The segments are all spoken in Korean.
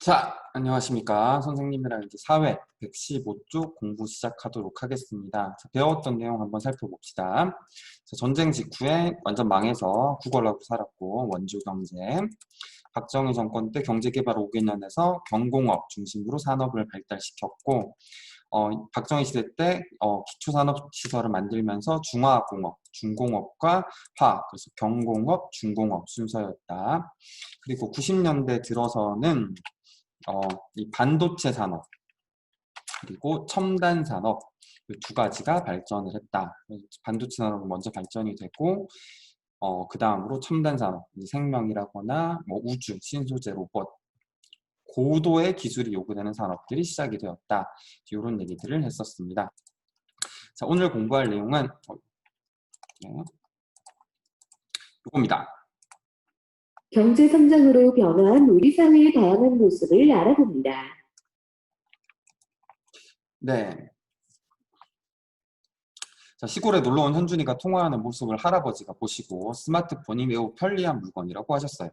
자, 안녕하십니까. 선생님이랑 이제 사회 115쪽 공부 시작하도록 하겠습니다. 자, 배웠던 내용 한번 살펴봅시다. 자, 전쟁 직후에 완전 망해서 구걸하고 살았고, 원조 경제. 박정희 정권 때 경제개발 5개년에서 경공업 중심으로 산업을 발달시켰고, 박정희 시대 때 기초산업시설을 만들면서 중화공업, 중공업과 그래서 경공업, 중공업 순서였다. 그리고 90년대 들어서는 이 반도체 산업 그리고 첨단 산업 두 가지가 발전을 했다. 반도체 산업은 먼저 발전이 되고 그 다음으로 첨단 산업, 생명이라거나 뭐 우주, 신소재, 로봇 고도의 기술이 요구되는 산업들이 시작이 되었다. 이런 얘기들을 했었습니다. 자, 오늘 공부할 내용은 이겁니다. 경제 성장으로 변화한 우리 사회의 다양한 모습을 알아봅니다. 네. 자, 시골에 놀러온 현준이가 통화하는 모습을 할아버지가 보시고 스마트폰이 매우 편리한 물건이라고 하셨어요.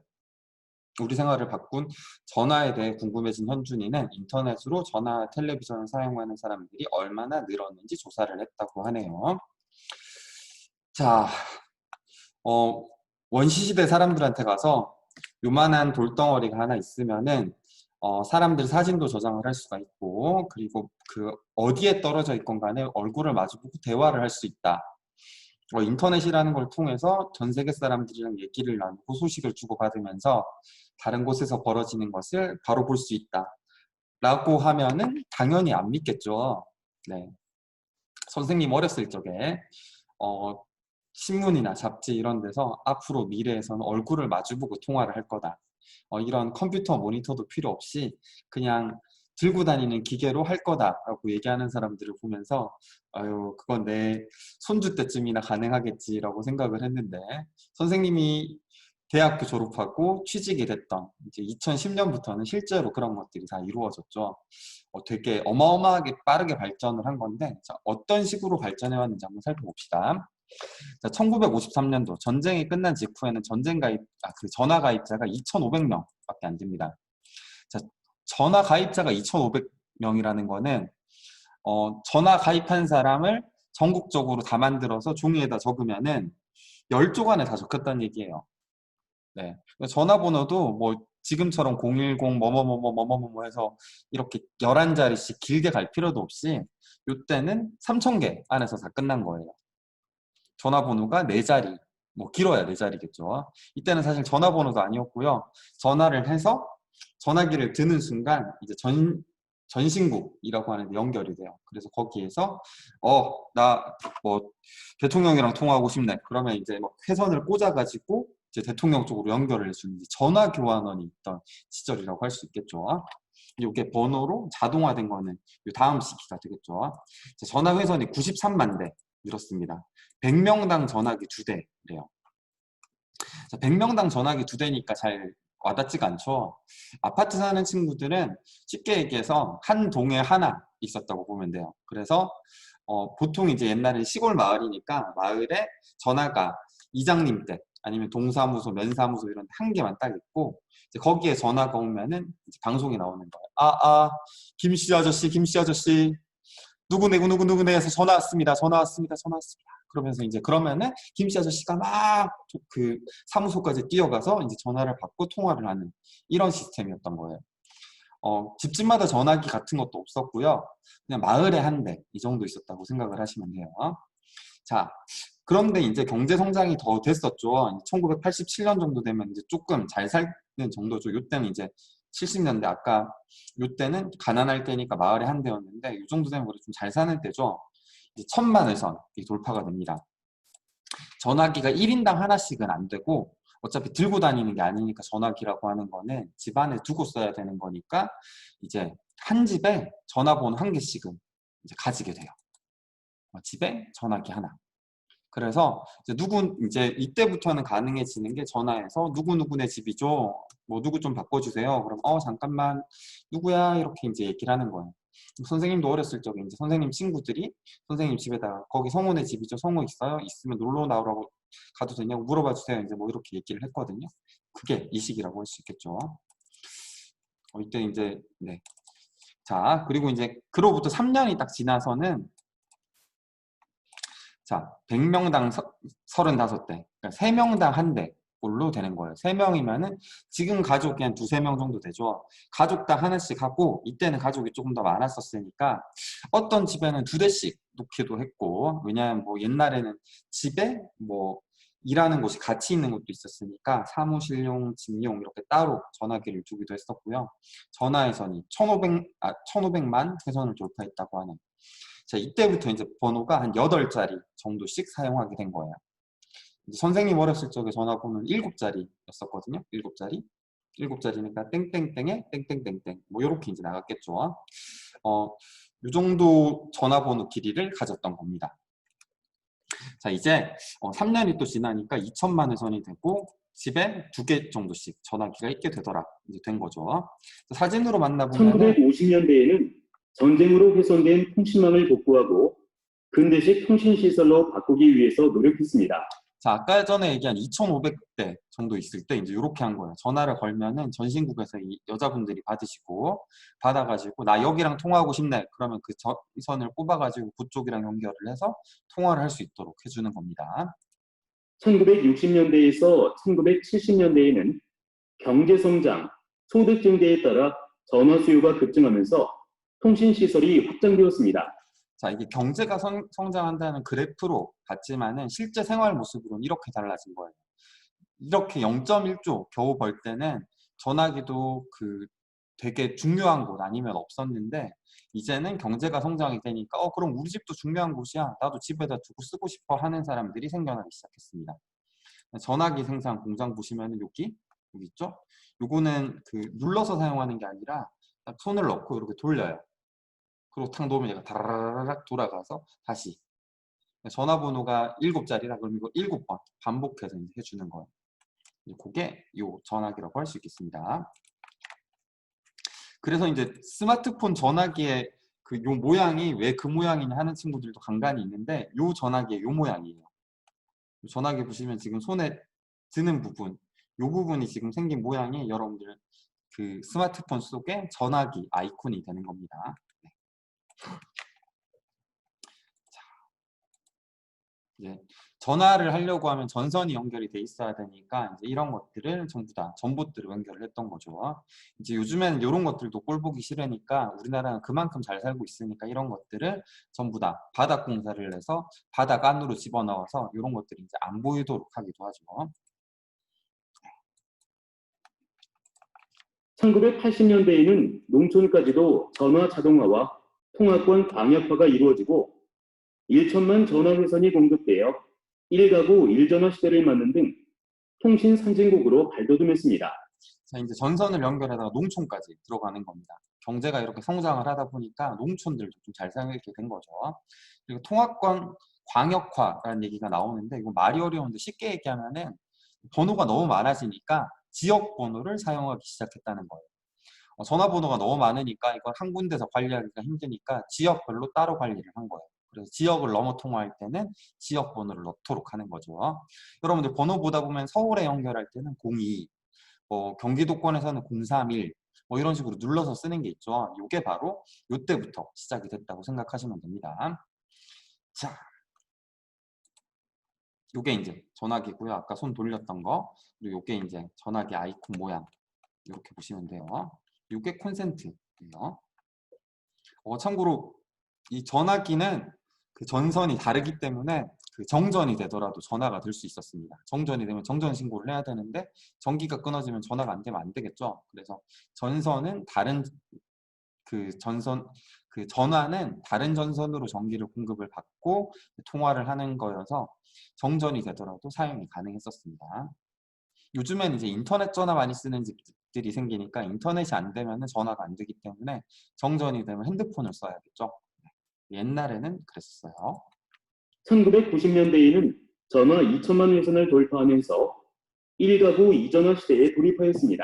우리 생활을 바꾼 전화에 대해 궁금해진 현준이는 인터넷으로 전화, 텔레비전을 사용하는 사람들이 얼마나 늘었는지 조사를 했다고 하네요. 자, 원시시대 사람들한테 가서 요만한 돌덩어리가 하나 있으면은 사람들 사진도 저장을 할 수가 있고, 그리고 그 어디에 떨어져 있건 간에 얼굴을 마주보고 대화를 할 수 있다. 인터넷이라는 걸 통해서 전 세계 사람들이랑 얘기를 나누고 소식을 주고받으면서 다른 곳에서 벌어지는 것을 바로 볼 수 있다 라고 하면은 당연히 안 믿겠죠. 네. 선생님 어렸을 적에 신문이나 잡지 이런 데서 앞으로 미래에서는 얼굴을 마주보고 통화를 할 거다, 이런 컴퓨터 모니터도 필요 없이 그냥 들고 다니는 기계로 할 거다라고 얘기하는 사람들을 보면서 아유, 그건 내 손주 때쯤이나 가능하겠지라고 생각을 했는데, 선생님이 대학교 졸업하고 취직이 됐던 이제 2010년부터는 실제로 그런 것들이 다 이루어졌죠. 되게 어마어마하게 빠르게 발전을 한 건데, 자, 어떤 식으로 발전해 왔는지 한번 살펴봅시다. 자, 1953년도 전쟁이 끝난 직후에는 그 전화 가입자가 2,500명밖에 안 됩니다. 자, 전화 가입자가 2,500명이라는 거는 전화 가입한 사람을 전국적으로 다 만들어서 종이에다 적으면은 10쪽 안에 다 적혔다는 얘기예요. 네. 전화번호도 뭐 지금처럼 010 뭐뭐뭐뭐뭐뭐 해서 이렇게 11자리씩 길게 갈 필요도 없이 이때는 3,000개 안에서 다 끝난 거예요. 전화번호가 4자리, 뭐 길어야 4자리겠죠. 이때는 사실 전화번호도 아니었고요. 전화를 해서 전화기를 드는 순간 이제 전신국이라고 하는데 연결이 돼요. 그래서 거기에서 나 뭐 대통령이랑 통화하고 싶네. 그러면 이제 막 회선을 꽂아가지고 이제 대통령 쪽으로 연결을 해주는 전화 교환원이 있던 시절이라고 할 수 있겠죠. 이게 번호로 자동화된 거는 이 다음 시기가 되겠죠. 전화 회선이 93만 대 늘었습니다. 100명당 전화기 2대래요. 100명당 전화기 2대니까 잘 와닿지가 않죠. 아파트 사는 친구들은 쉽게 얘기해서 한 동에 하나 있었다고 보면 돼요. 그래서 보통 이제 옛날에 시골 마을이니까 마을에 전화가 이장님 댁 아니면 동사무소, 면사무소 이런 데 한 개만 딱 있고, 이제 거기에 전화가 오면은 이제 방송이 나오는 거예요. 김씨 아저씨, 김씨 아저씨, 누구네 해서 전화 왔습니다. 전화 왔습니다. 전화 왔습니다. 그러면서 이제 그러면은 김씨 아저씨가 막 그 사무소까지 뛰어가서 이제 전화를 받고 통화를 하는 이런 시스템이었던 거예요. 집집마다 전화기 같은 것도 없었고요. 그냥 마을에 한 대 이 정도 있었다고 생각을 하시면 돼요. 자, 그런데 이제 경제 성장이 더 됐었죠. 1987년 정도 되면 이제 조금 잘 사는 정도죠. 이때는 이제 70년대, 아까 이때는 가난할 때니까 마을에 한 대였는데 이 정도 되면 좀 잘 사는 때죠. 이제 1,000만을 선이 돌파가 됩니다. 전화기가 1인당 하나씩은 안 되고, 어차피 들고 다니는 게 아니니까 전화기라고 하는 거는 집 안에 두고 써야 되는 거니까 이제 한 집에 전화번호 한 개씩은 이제 가지게 돼요. 집에 전화기 하나. 그래서 이제 이때부터는 가능해지는 게 전화해서 누구누구네 집이죠. 뭐 누구 좀 바꿔주세요. 그럼 잠깐만 누구야 이렇게 이제 얘기를 하는 거예요. 선생님도 어렸을 적에 이제 선생님 친구들이 선생님 집에다가 거기 성우네 집이죠. 성우 있어요? 있으면 놀러 나오라고 가도 되냐고 물어봐 주세요. 이제 뭐 이렇게 얘기를 했거든요. 그게 이 시기라고 할 수 있겠죠. 이때 이제 네. 자, 그리고 이제 그로부터 3년이 딱 지나서는 자, 100명당 35대. 그러니까 3명당 한 대꼴로 되는 거예요. 3명이면은 지금 가족이 한 두세 명 정도 되죠. 가족당 하나씩 하고 이때는 가족이 조금 더 많았었으니까 어떤 집에는 2대씩 놓기도 했고 왜냐하면 뭐 옛날에는 집에 뭐 일하는 곳이 같이 있는 곳도 있었으니까 사무실용, 집용 이렇게 따로 전화기를 두기도 했었고요. 전화회선이 1500만 회선을 돌파했다고 하는 자, 이때부터 이제 번호가 한 8자리 정도씩 사용하게 된 거예요. 이제 선생님 어렸을 적에 전화번호는 7자리였었거든요. 7자리. 7자리니까 땡땡땡에 땡땡땡땡 뭐 이렇게 이제 나갔겠죠. 이 정도 전화번호 길이를 가졌던 겁니다. 자, 이제 3년이 또 지나니까 2000만 회선이 되고 집에 2개 정도씩 전화기가 있게 되더라. 이제 된 거죠. 사진으로 만나보면은 1950년대에는 전쟁으로 훼손된 통신망을 복구하고 근대식 통신시설로 바꾸기 위해서 노력했습니다. 자, 아까 전에 얘기한 2,500대 정도 있을 때 이제 이렇게 한 거예요. 전화를 걸면은 전신국에서 이 여자분들이 받아가지고 나 여기랑 통화하고 싶네. 그러면 그 전선을 뽑아가지고 그쪽이랑 연결을 해서 통화를 할 수 있도록 해주는 겁니다. 1960년대에서 1970년대에는 경제성장, 소득 증대에 따라 전화 수요가 급증하면서 통신시설이 확장되었습니다. 자, 이게 경제가 성장한다는 그래프로 봤지만은 실제 생활 모습으로는 이렇게 달라진 거예요. 이렇게 0.1조 겨우 벌 때는 전화기도 그 되게 중요한 곳 아니면 없었는데 이제는 경제가 성장이 되니까 그럼 우리 집도 중요한 곳이야. 나도 집에다 두고 쓰고 싶어 하는 사람들이 생겨나기 시작했습니다. 전화기 생산 공장 보시면은 여기 있죠? 요거는 그 눌러서 사용하는 게 아니라 딱 손을 넣고 이렇게 돌려요. 그리고 탁 놓으면 얘가 다라라락 돌아가서 다시 전화번호가 7자리라 그러면 이거 7번 반복해서 이제 해주는 거예요. 그게 요 전화기라고 할 수 있겠습니다. 그래서 이제 스마트폰 전화기의 그 요 모양이 왜 그 모양이냐 하는 친구들도 간간히 있는데 요 전화기의 요 모양이에요. 전화기 보시면 지금 손에 드는 부분 요 부분이 지금 생긴 모양이 여러분들 그 스마트폰 속에 전화기 아이콘이 되는 겁니다. 네. 이제 전화를 하려고 하면 전선이 연결이 돼 있어야 되니까 이제 이런 것들을 전부 다 전봇대로 연결을 했던 거죠. 이제 요즘에는 이런 것들도 꼴 보기 싫으니까 우리나라는 그만큼 잘 살고 있으니까 이런 것들을 전부 다 바닥 공사를 해서 바닥 안으로 집어넣어서 이런 것들이 이제 안 보이도록 하기도 하죠. 1980년대에는 농촌까지도 전화 자동화와 통화권 광역화가 이루어지고 1천만 전화회선이 공급되어 1가구 1전화 시대를 맞는 등 통신 선진국으로 발돋움했습니다. 자, 이제 전선을 연결하다가 농촌까지 들어가는 겁니다. 경제가 이렇게 성장을 하다 보니까 농촌들도 좀 잘 살게 된 거죠. 그리고 통화권 광역화라는 얘기가 나오는데 이거 말이 어려운데 쉽게 얘기하면은 번호가 너무 많아지니까 지역 번호를 사용하기 시작했다는 거예요. 전화번호가 너무 많으니까 이걸 한 군데서 관리하기가 힘드니까 지역별로 따로 관리를 한 거예요. 그래서 지역을 넘어 통화할 때는 지역 번호를 넣도록 하는 거죠. 여러분들 번호 보다 보면 서울에 연결할 때는 02, 경기도권에서는 031, 뭐 이런 식으로 눌러서 쓰는 게 있죠. 이게 바로 이때부터 시작이 됐다고 생각하시면 됩니다. 자, 이게 이제 전화기고요. 아까 손 돌렸던 거. 그리고 이게 이제 전화기 아이콘 모양. 이렇게 보시면 돼요. 이게 콘센트예요. 참고로 이 전화기는 그 전선이 다르기 때문에 그 정전이 되더라도 전화가 될 수 있었습니다. 정전이 되면 정전 신고를 해야 되는데 전기가 끊어지면 전화가 안 되면 안 되겠죠. 그래서 전선은 다른 전화는 다른 전선으로 전기를 공급을 받고 통화를 하는 거여서 정전이 되더라도 사용이 가능했었습니다. 요즘엔 이제 인터넷 전화 많이 쓰는 집들이 생기니까 인터넷이 안 되면 전화가 안 되기 때문에 정전이 되면 핸드폰을 써야겠죠. 옛날에는 그랬어요. 1990년대에는 전화 2천만 회선을 돌파하면서 1가구 2전화 시대에 돌입하였습니다.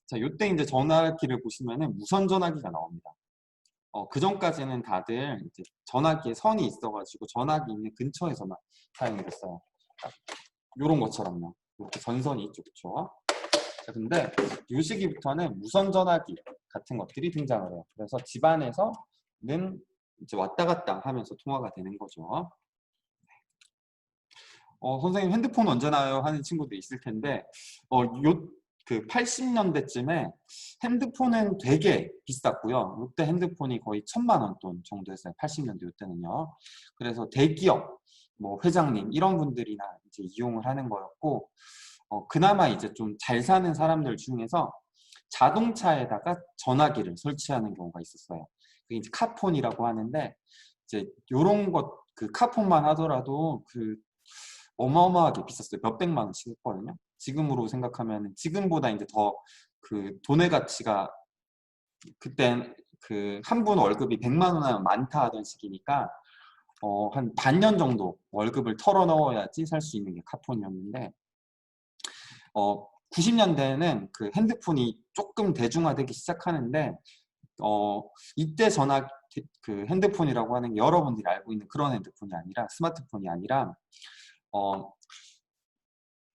자, 요때 이제 전화기를 보시면은 무선 전화기가 나옵니다. 그 전까지는 다들 이제 전화기에 선이 있어가지고 전화기 있는 근처에서만 사용이 됐어요. 요런 것처럼요. 이렇게 전선이 있죠, 그쵸? 자, 근데 요 시기부터는 무선 전화기, 같은 것들이 등장을 해요. 그래서 집안에서는 이제 왔다 갔다 하면서 통화가 되는 거죠. 선생님 핸드폰 언제 나요? 하는 친구도 있을 텐데, 그 80년대쯤에 핸드폰은 되게 비쌌고요. 이때 핸드폰이 거의 1,000만 원 돈 정도 했어요. 80년대 이때는요. 그래서 대기업, 뭐 회장님 이런 분들이나 이제 이용을 하는 거였고, 그나마 이제 좀 잘 사는 사람들 중에서 자동차에다가 전화기를 설치하는 경우가 있었어요. 그게 이제 카폰이라고 하는데, 이제 요런 것, 그 카폰만 하더라도 그 어마어마하게 비쌌어요. 몇백만 원씩 했거든요. 지금으로 생각하면 지금보다 이제 더 그 돈의 가치가 그때 그 한 분 월급이 100만 원 하면 많다 하던 시기니까 한 반년 정도 월급을 털어 넣어야지 살 수 있는 게 카폰이었는데 90년대에는 그 핸드폰이 조금 대중화되기 시작하는데 이때 전화 그 핸드폰이라고 하는 게 여러분들이 알고 있는 그런 핸드폰이 아니라 스마트폰이 아니라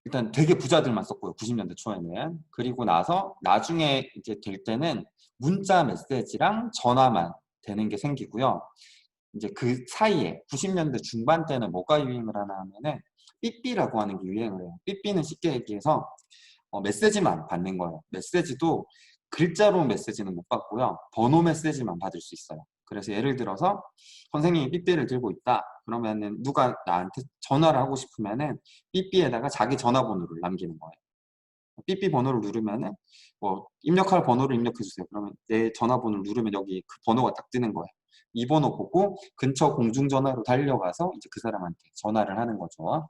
일단 되게 부자들만 썼고요. 90년대 초에는. 그리고 나서 나중에 이제 될 때는 문자 메시지랑 전화만 되는 게 생기고요. 이제 그 사이에 90년대 중반 때는 뭐가 유행을 하나 하면은 삐삐라고 하는 게 유행을 해요. 삐삐는 쉽게 얘기해서 메시지만 받는 거예요. 메시지도 글자로 메시지는 못 받고요. 번호 메시지만 받을 수 있어요. 그래서 예를 들어서 선생님이 삐삐를 들고 있다. 그러면은 누가 나한테 전화를 하고 싶으면은 삐삐에다가 자기 전화번호를 남기는 거예요. 삐삐 번호를 누르면은 뭐 입력할 번호를 입력해 주세요. 그러면 내 전화번호를 누르면 여기 그 번호가 딱 뜨는 거예요. 이 번호 보고 근처 공중전화로 달려가서 이제 그 사람한테 전화를 하는 거죠.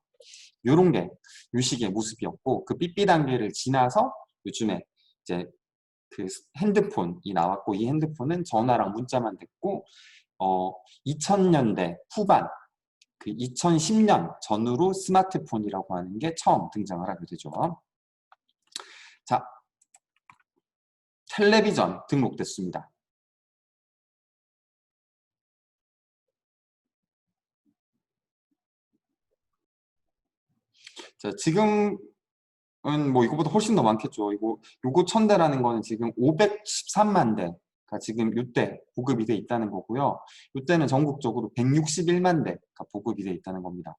요런 게 유식의 모습이었고 그 삐삐 단계를 지나서 요즘에 이제 그 핸드폰이 나왔고 이 핸드폰은 전화랑 문자만 됐고 2000년대 후반 그 2010년 전후로 스마트폰이라고 하는 게 처음 등장을 하게 되죠. 자, 텔레비전 등록됐습니다. 자, 지금은 뭐 이거보다 훨씬 더 많겠죠. 요거 1000대라는 거는 지금 513만 대가 지금 요때 보급이 돼 있다는 거고요. 요때는 전국적으로 161만 대가 보급이 돼 있다는 겁니다.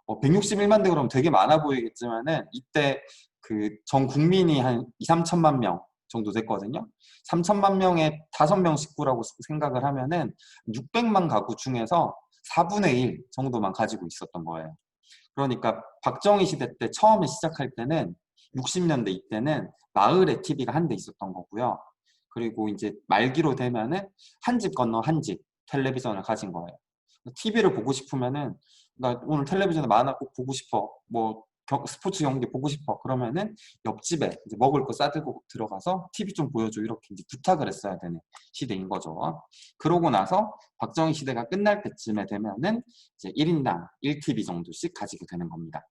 161만 대 그러면 되게 많아 보이겠지만은 이때 그 전 국민이 한 2, 3천만 명 정도 됐거든요. 3천만 명에 5명 식구라고 생각을 하면은 600만 가구 중에서 4분의 1 정도만 가지고 있었던 거예요. 그러니까 박정희 시대 때 처음에 시작할 때는 60년대 이때는 마을에 TV가 한 대 있었던 거고요. 그리고 이제 말기로 되면은 한 집 건너 한 집 텔레비전을 가진 거예요. TV를 보고 싶으면은 나 오늘 텔레비전에 만화 꼭 보고 싶어. 뭐 스포츠 경기 보고 싶어. 그러면은 옆집에 이제 먹을 거 싸들고 들어가서 TV 좀 보여줘. 이렇게 이제 부탁을 했어야 되는 시대인 거죠. 그러고 나서 박정희 시대가 끝날 때쯤에 되면은 이제 1인당 1TV 정도씩 가지게 되는 겁니다.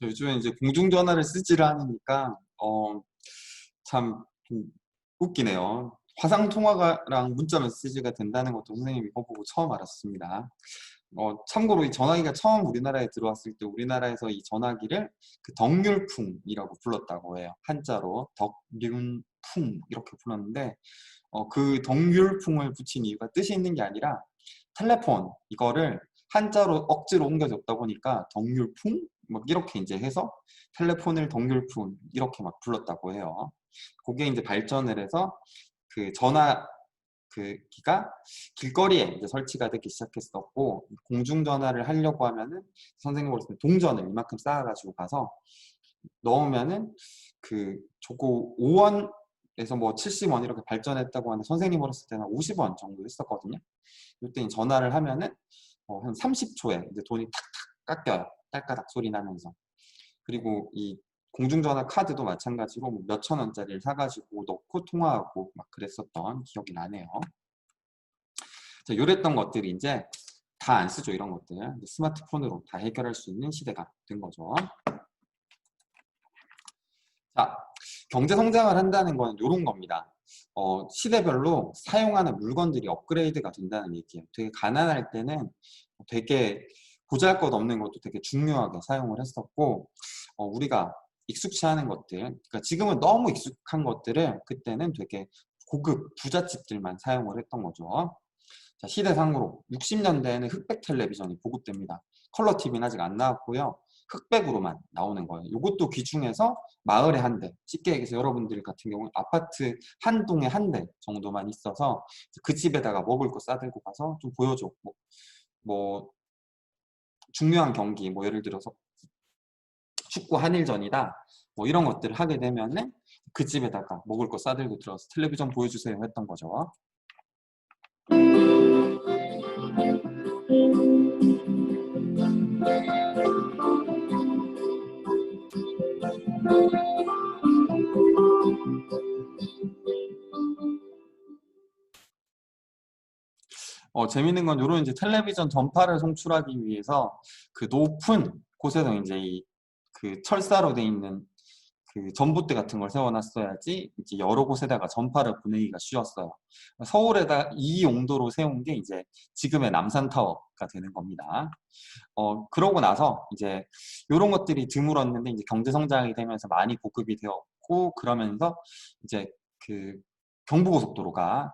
요즘에 이제 공중전화를 쓰지를 않으니까 참 좀 웃기네요. 화상 통화랑 문자 메시지가 된다는 것도 선생님이 이거 보고 처음 알았습니다. 참고로 이 전화기가 처음 우리나라에 들어왔을 때 우리나라에서 이 전화기를 그 덕률풍이라고 불렀다고 해요. 한자로 덕률풍 이렇게 불렀는데 그 덕률풍을 붙인 이유가 뜻이 있는 게 아니라 텔레폰 이거를 한자로 억지로 옮겨줬다 보니까 덕률풍 막 이렇게 이제 해서 텔레폰을 덕률풍 이렇게 막 불렀다고 해요. 그게 이제 발전을 해서 그 전화 그 기가 길거리에 이제 설치가 되기 시작했었고 공중전화를 하려고 하면은 선생님 어렸을 때 동전을 이만큼 쌓아가지고 가서 넣으면은 그 저거 5원에서 뭐 70원 이렇게 발전했다고 하는데 선생님 어렸을 때는 50원 정도 했었거든요. 이때 전화를 하면은 한 30초에 이제 돈이 탁탁 깎여요. 딸까닥 소리 나면서. 그리고 이 공중전화 카드도 마찬가지로 뭐 몇천 원짜리를 사가지고 넣고 통화하고 막 그랬었던 기억이 나네요. 자, 요랬던 것들이 이제 다 안 쓰죠. 이런 것들. 이제 스마트폰으로 다 해결할 수 있는 시대가 된 거죠. 자, 경제 성장을 한다는 건 이런 겁니다. 시대별로 사용하는 물건들이 업그레이드가 된다는 얘기예요. 되게 가난할 때는 되게 보잘것없는 것도 되게 중요하게 사용을 했었고 우리가 익숙치 않은 것들, 그러니까 지금은 너무 익숙한 것들을 그때는 되게 고급 부잣집들만 사용을 했던 거죠. 자, 시대상으로 60년대에는 흑백 텔레비전이 보급됩니다. 컬러 TV는 아직 안 나왔고요. 흑백으로만 나오는 거예요. 이것도 귀중해서 마을에 한 대, 쉽게 얘기해서 여러분들 같은 경우는 아파트 한 동에 한 대 정도만 있어서 그 집에다가 먹을 거 싸들고 가서 좀 보여줘. 뭐 중요한 경기, 뭐 예를 들어서 축구 한일전이다. 뭐 이런 것들을 하게 되면은 그 집에다가 먹을 거 싸들고 들어서 텔레비전 보여주세요 했던 거죠. 재밌는 건 이런 이제 텔레비전 전파를 송출하기 위해서 그 높은 곳에서 이제 그 철사로 돼 있는 그 전봇대 같은 걸 세워놨어야지 이제 여러 곳에다가 전파를 보내기가 쉬웠어요. 서울에다 이 용도로 세운 게 이제 지금의 남산타워가 되는 겁니다. 그러고 나서 이제 이런 것들이 드물었는데 이제 경제 성장이 되면서 많이 보급이 되었고 그러면서 이제 그 경부고속도로가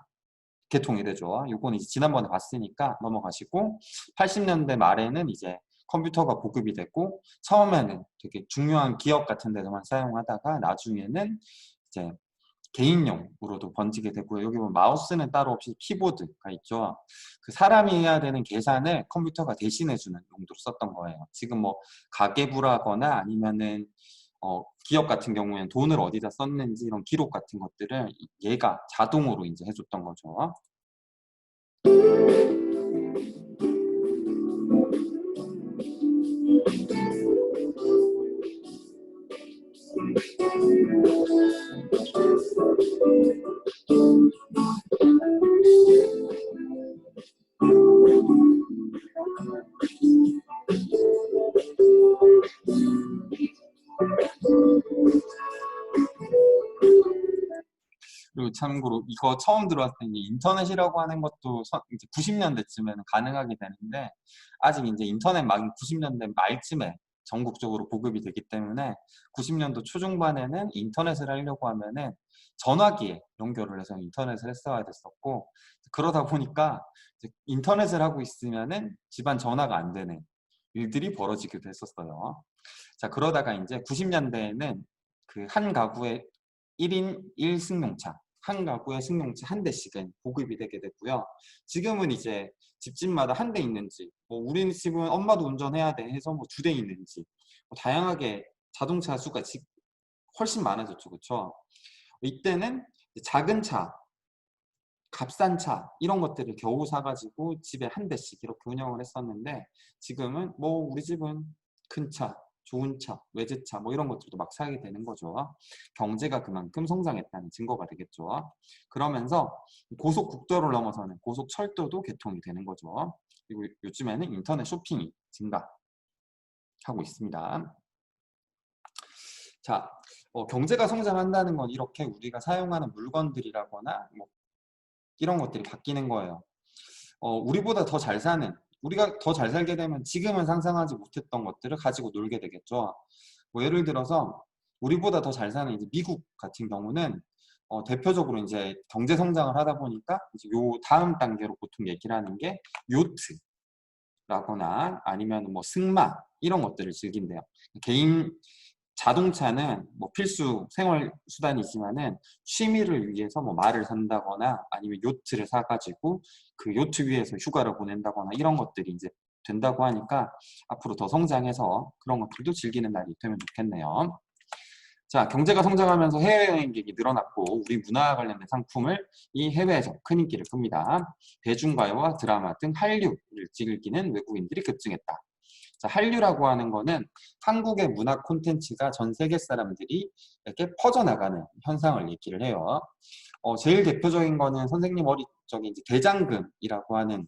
개통이 되죠. 요건 이제 지난번에 봤으니까 넘어가시고 80년대 말에는 이제 컴퓨터가 보급이 됐고 처음에는 되게 중요한 기업 같은 데서만 사용하다가 나중에는 이제 개인용으로도 번지게 되고요. 여기 보면 마우스는 따로 없이 키보드가 있죠. 그 사람이 해야 되는 계산을 컴퓨터가 대신해주는 용도로 썼던 거예요. 지금 뭐 가계부라거나 아니면은 기업 같은 경우에는 돈을 어디다 썼는지 이런 기록 같은 것들을 얘가 자동으로 이제 해줬던 거죠. 그리고 참고로 이거 처음 들어왔을 때 인터넷이라고 하는 것도 이제 90년대쯤에는 가능하게 되는데 아직 이제 인터넷 막 90년대 말쯤에 전국적으로 보급이 되기 때문에 90년도 초중반에는 인터넷을 하려고 하면은 전화기에 연결을 해서 인터넷을 했어야 됐었고 그러다 보니까 이제 인터넷을 하고 있으면은 집안 전화가 안 되는 일들이 벌어지기도 했었어요. 자, 그러다가 이제 90년대에는 그 한 가구에 1인 1승용차, 한 가구에 승용차 한 대씩은 보급이 되게 됐고요. 지금은 이제 집집마다 한 대 있는지, 뭐 우리 집은 엄마도 운전해야 돼 해서 뭐 2대 있는지, 뭐 다양하게 자동차 수가 훨씬 많아졌죠, 그렇죠? 이때는 작은 차, 값싼 차 이런 것들을 겨우 사가지고 집에 한 대씩 이렇게 운영을 했었는데 지금은 뭐 우리 집은 큰 차, 좋은 차, 외제차 뭐 이런 것들도 막 사게 되는 거죠. 경제가 그만큼 성장했다는 증거가 되겠죠. 그러면서 고속국도를 넘어서는 고속철도도 개통이 되는 거죠. 그리고 요즘에는 인터넷 쇼핑이 증가하고 있습니다. 자, 경제가 성장한다는 건 이렇게 우리가 사용하는 물건들이라거나 뭐 이런 것들이 바뀌는 거예요. 우리보다 더 잘 사는, 우리가 더 잘 살게 되면 지금은 상상하지 못했던 것들을 가지고 놀게 되겠죠. 뭐 예를 들어서 우리보다 더 잘 사는 이제 미국 같은 경우는 대표적으로 이제 경제 성장을 하다 보니까 이제 요 다음 단계로 보통 얘기를 하는 게 요트라거나 아니면 뭐 승마 이런 것들을 즐긴대요. 개인 자동차는 뭐 필수 생활 수단이지만은 취미를 위해서 뭐 말을 산다거나 아니면 요트를 사가지고 그 요트 위에서 휴가를 보낸다거나 이런 것들이 이제 된다고 하니까 앞으로 더 성장해서 그런 것들도 즐기는 날이 되면 좋겠네요. 자, 경제가 성장하면서 해외여행객이 늘어났고 우리 문화 관련된 상품을 이 해외에서 큰 인기를 끕니다. 대중가요와 드라마 등 한류를 즐기는 외국인들이 급증했다. 자, 한류라고 하는 거는 한국의 문화 콘텐츠가 전 세계 사람들이 이렇게 퍼져나가는 현상을 얘기를 해요. 제일 대표적인 거는 선생님 어릴 적에 이제 대장금이라고 하는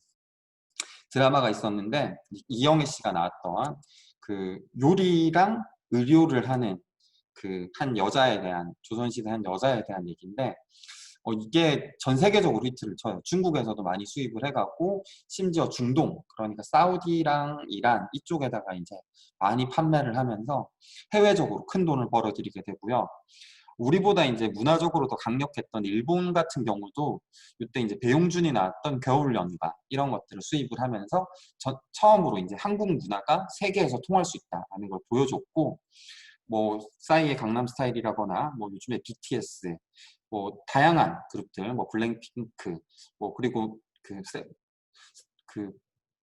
드라마가 있었는데 이영애 씨가 나왔던 그 요리랑 의료를 하는 그 한 여자에 대한 조선시대 한 여자에 대한 얘기인데 이게 전 세계적으로 히트를 쳐요. 중국에서도 많이 수입을 해가고 심지어 중동 그러니까 사우디랑 이란 이쪽에다가 이제 많이 판매를 하면서 해외적으로 큰 돈을 벌어들이게 되고요. 우리보다 이제 문화적으로 더 강력했던 일본 같은 경우도 이때 이제 배용준이 나왔던 겨울연가 이런 것들을 수입을 하면서 처음으로 이제 한국 문화가 세계에서 통할 수 있다라는 걸 보여줬고 뭐 싸이의 강남스타일이라거나 뭐 요즘에 BTS 뭐 다양한 그룹들 뭐 블랙핑크 뭐 그리고 그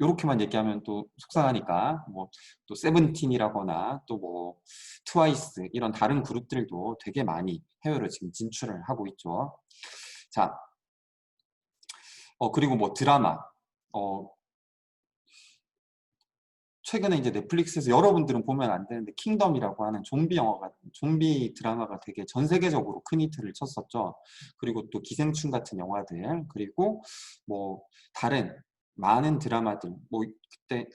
요렇게만 얘기하면 또 속상하니까 뭐 또 세븐틴이라거나 또 뭐 트와이스 이런 다른 그룹들도 되게 많이 해외로 지금 진출을 하고 있죠. 자, 그리고 뭐 드라마 최근에 이제 넷플릭스에서 여러분들은 보면 안 되는데 킹덤이라고 하는 좀비 드라마가 되게 전 세계적으로 큰 히트를 쳤었죠. 그리고 또 기생충 같은 영화들 그리고 뭐 다른 많은 드라마들 뭐 그때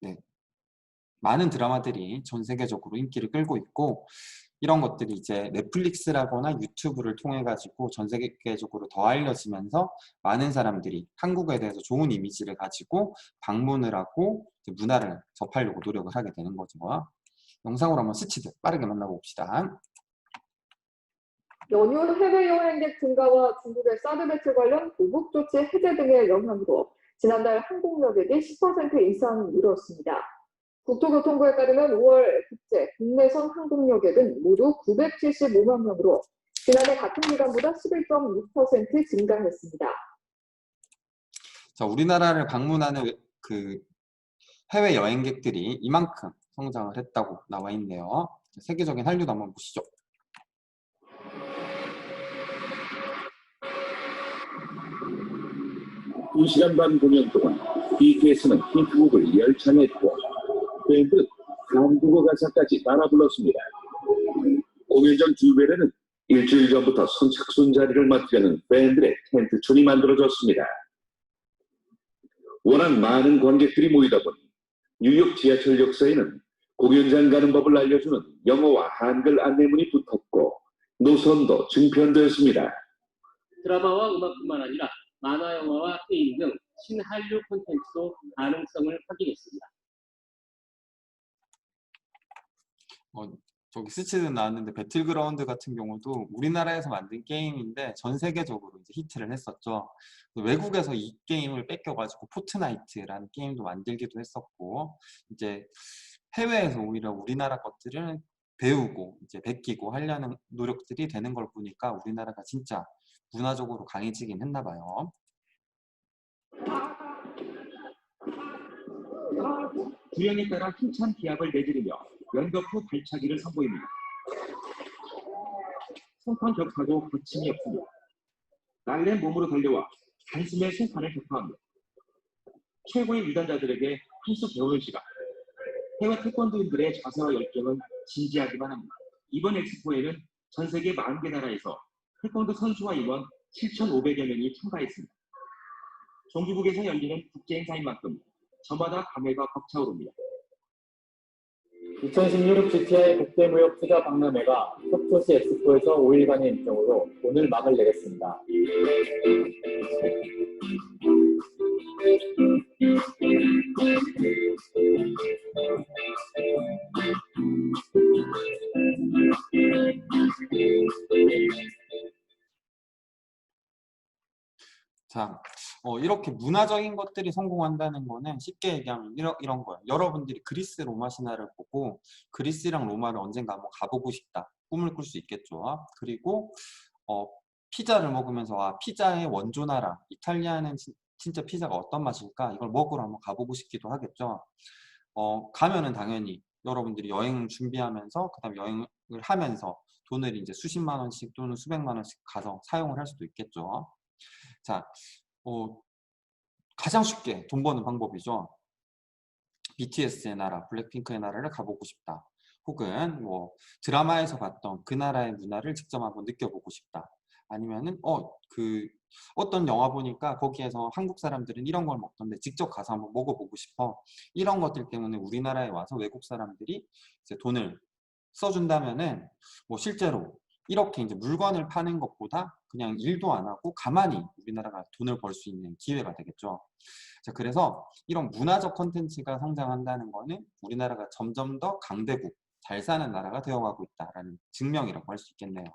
네, 많은 드라마들이 전 세계적으로 인기를 끌고 있고 이런 것들이 이제 넷플릭스라거나 유튜브를 통해 가지고 전 세계적으로 더 알려지면서 많은 사람들이 한국에 대해서 좋은 이미지를 가지고 방문을 하고 문화를 접하려고 노력을 하게 되는 거죠. 영상으로 한번 스치듯 빠르게 만나봅시다. 연이은 해외여행객 증가와 중국의 사드 배치 관련 보복 조치 해제 등의 영향으로 지난달 항공여객이 10% 이상 늘었습니다. 국토교통부에 따르면 5월 국내선 항공여객은 모두 975만 명으로 지난해 같은 기간보다 11.6% 증가했습니다. 자, 우리나라를 방문하는 그 해외 여행객들이 이만큼 성장을 했다고 나와 있네요. 세계적인 한류도 한번 보시죠. 두 시간 반 공연 동안 BTS는 힌트곡을 열창했고 밴드 한국어 가사까지 따라 불렀습니다. 공연 전 주변에는 일주일 전부터 선착순 자리를 맡으려는 밴드의 텐트촌이 만들어졌습니다. 워낙 많은 관객들이 모이다 보니 뉴욕 지하철역사에는 공연장 가는 법을 알려주는 영어와 한글 안내문이 붙었고 노선도 증편되었습니다. 드라마와 음악뿐만 아니라 만화, 영화와 게임 등 신한류 콘텐츠도 가능성을 확인했습니다. 저기 스치듯 나왔는데 배틀그라운드 같은 경우도 우리나라에서 만든 게임인데 전 세계적으로 이제 히트를 했었죠. 외국에서 이 게임을 뺏겨가지고 포트나이트라는 게임도 만들기도 했었고 이제 해외에서 오히려 우리나라 것들을 배우고 이제 베끼고 하려는 노력들이 되는 걸 보니까 우리나라가 진짜 문화적으로 강해지긴 했나 봐요. 주연에 따라 힘찬 기합을 내지르며 연극 후 발차기를 선보입니다. 송판 격파도 거침이 없습니다. 날래 몸으로 달려와 단숨에 송판을 격파합니다. 최고의 유단자들에게 한 수 배우는 시간. 해외 태권도인들의 자세와 열정은 진지하기만 합니다. 이번 엑스포에는 전 세계 40개 나라에서 태권도 선수와 임원 7,500여 명이 참가했습니다. 종주국에서 열리는 국제 행사인 만큼 저마다 감회가 벅차오릅니다. 2016 GTI 국제무역투자 박람회가 속초시 엑스포에서 5일간의 일정으로 오늘 막을 내렸습니다. 자, 이렇게 문화적인 것들이 성공한다는 거는 쉽게 얘기하면 이런 거예요. 여러분들이 그리스 로마 신화를 보고 그리스랑 로마를 언젠가 한번 가보고 싶다. 꿈을 꿀 수 있겠죠. 그리고 피자를 먹으면서 피자의 원조 나라 이탈리아는 진짜 피자가 어떤 맛일까? 이걸 먹으러 한번 가보고 싶기도 하겠죠. 가면은 당연히 여러분들이 여행 준비하면서 그다음에 여행을 하면서 돈을 이제 수십만 원씩 또는 수백만 원씩 가서 사용을 할 수도 있겠죠. 자, 가장 쉽게 돈 버는 방법이죠. BTS의 나라, 블랙핑크의 나라를 가보고 싶다. 혹은 뭐 드라마에서 봤던 그 나라의 문화를 직접 한번 느껴보고 싶다. 아니면은 어떤 영화 보니까 거기에서 한국 사람들은 이런 걸 먹던데 직접 가서 한번 먹어보고 싶어. 이런 것들 때문에 우리나라에 와서 외국 사람들이 이제 돈을 써준다면은 뭐 실제로 이렇게 이제 물건을 파는 것보다 그냥 일도 안 하고 가만히 우리나라가 돈을 벌 수 있는 기회가 되겠죠. 자, 그래서 이런 문화적 콘텐츠가 성장한다는 거는 우리나라가 점점 더 강대국, 잘 사는 나라가 되어가고 있다라는 증명이라고 할 수 있겠네요.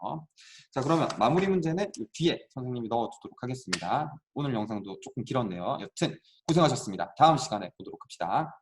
자, 그러면 마무리 문제는 이 뒤에 선생님이 넣어두도록 하겠습니다. 오늘 영상도 조금 길었네요. 여튼 고생하셨습니다. 다음 시간에 보도록 합시다.